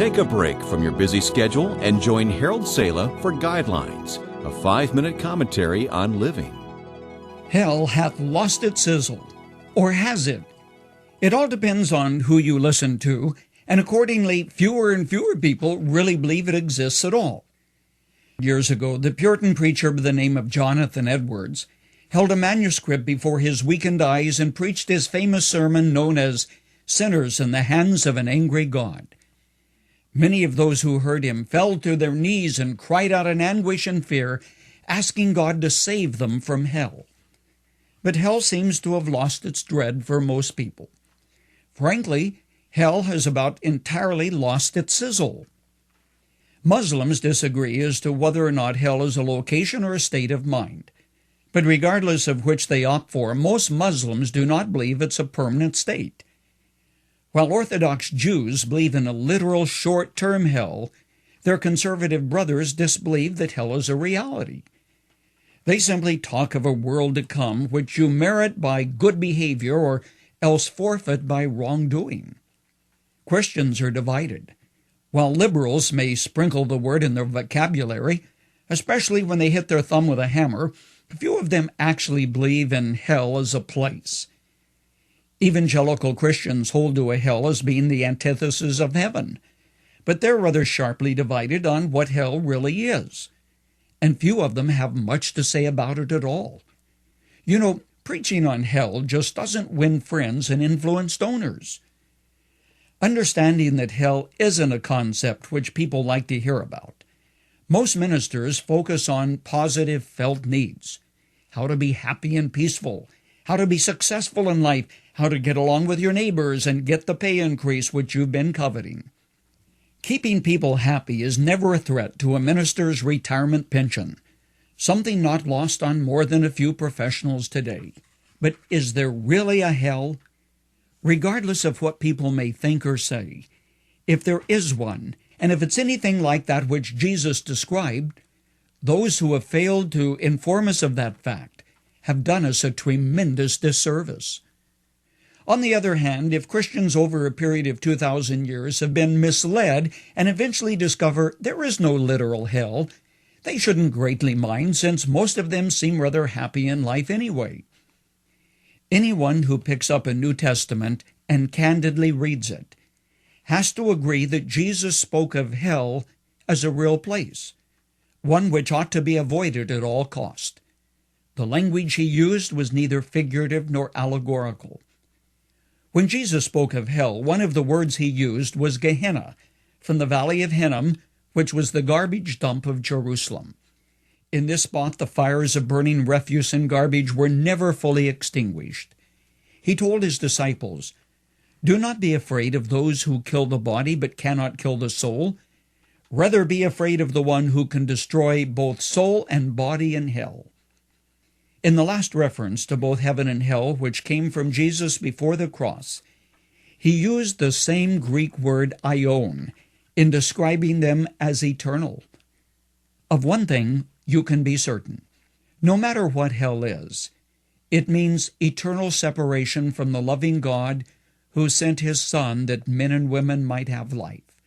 Take a break from your busy schedule and join Harold Sala for Guidelines, a 5-minute commentary on living. Hell hath lost its sizzle, or has it? It all depends on who you listen to, and accordingly, fewer and fewer people really believe it exists at all. Years ago, the Puritan preacher by the name of Jonathan Edwards held a manuscript before his weakened eyes and preached his famous sermon known as Sinners in the Hands of an Angry God. Many of those who heard him fell to their knees and cried out in anguish and fear, asking God to save them from hell. But hell seems to have lost its dread for most people. Frankly, hell has about entirely lost its sizzle. Muslims disagree as to whether or not hell is a location or a state of mind. But regardless of which they opt for, most Muslims do not believe it's a permanent state. While Orthodox Jews believe in a literal short-term hell, their conservative brothers disbelieve that hell is a reality. They simply talk of a world to come which you merit by good behavior or else forfeit by wrongdoing. Christians are divided. While liberals may sprinkle the word in their vocabulary, especially when they hit their thumb with a hammer, few of them actually believe in hell as a place. Evangelical Christians hold to a hell as being the antithesis of heaven, but they're rather sharply divided on what hell really is, and few of them have much to say about it at all. You know, preaching on hell just doesn't win friends and influence donors. Understanding that hell isn't a concept which people like to hear about, most ministers focus on positive felt needs: how to be happy and peaceful, how to be successful in life, how to get along with your neighbors and get the pay increase which you've been coveting. Keeping people happy is never a threat to a minister's retirement pension, something not lost on more than a few professionals today. But is there really a hell? Regardless of what people may think or say, if there is one, and if it's anything like that which Jesus described, those who have failed to inform us of that fact have done us a tremendous disservice. On the other hand, if Christians over a period of 2,000 years have been misled and eventually discover there is no literal hell, they shouldn't greatly mind, since most of them seem rather happy in life anyway. Anyone who picks up a New Testament and candidly reads it has to agree that Jesus spoke of hell as a real place, one which ought to be avoided at all cost. The language he used was neither figurative nor allegorical. When Jesus spoke of hell, one of the words he used was Gehenna, from the valley of Hinnom, which was the garbage dump of Jerusalem. In this spot, the fires of burning refuse and garbage were never fully extinguished. He told his disciples, "Do not be afraid of those who kill the body but cannot kill the soul. Rather be afraid of the one who can destroy both soul and body in hell." In the last reference to both heaven and hell, which came from Jesus before the cross, he used the same Greek word aion in describing them as eternal. Of one thing you can be certain: no matter what hell is, it means eternal separation from the loving God who sent his Son that men and women might have life.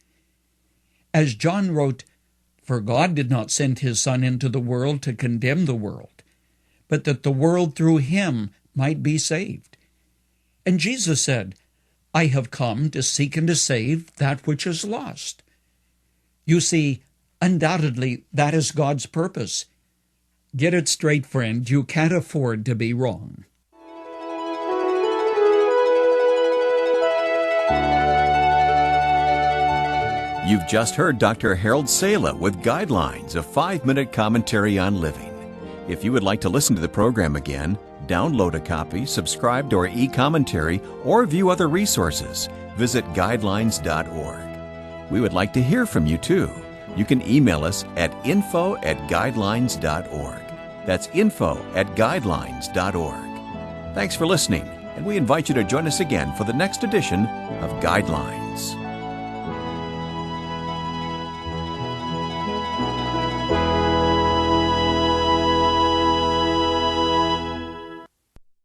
As John wrote, "For God did not send his Son into the world to condemn the world, but that the world through him might be saved." And Jesus said, "I have come to seek and to save that which is lost." You see, undoubtedly that is God's purpose. Get it straight, friend, you can't afford to be wrong. You've just heard Dr. Harold Sala with Guidelines, a 5-minute commentary on living. If you would like to listen to the program again, download a copy, subscribe to our e-commentary, or view other resources, visit guidelines.org. We would like to hear from you too. You can email us at info@guidelines.org. That's info@guidelines.org. Thanks for listening, and we invite you to join us again for the next edition of Guidelines.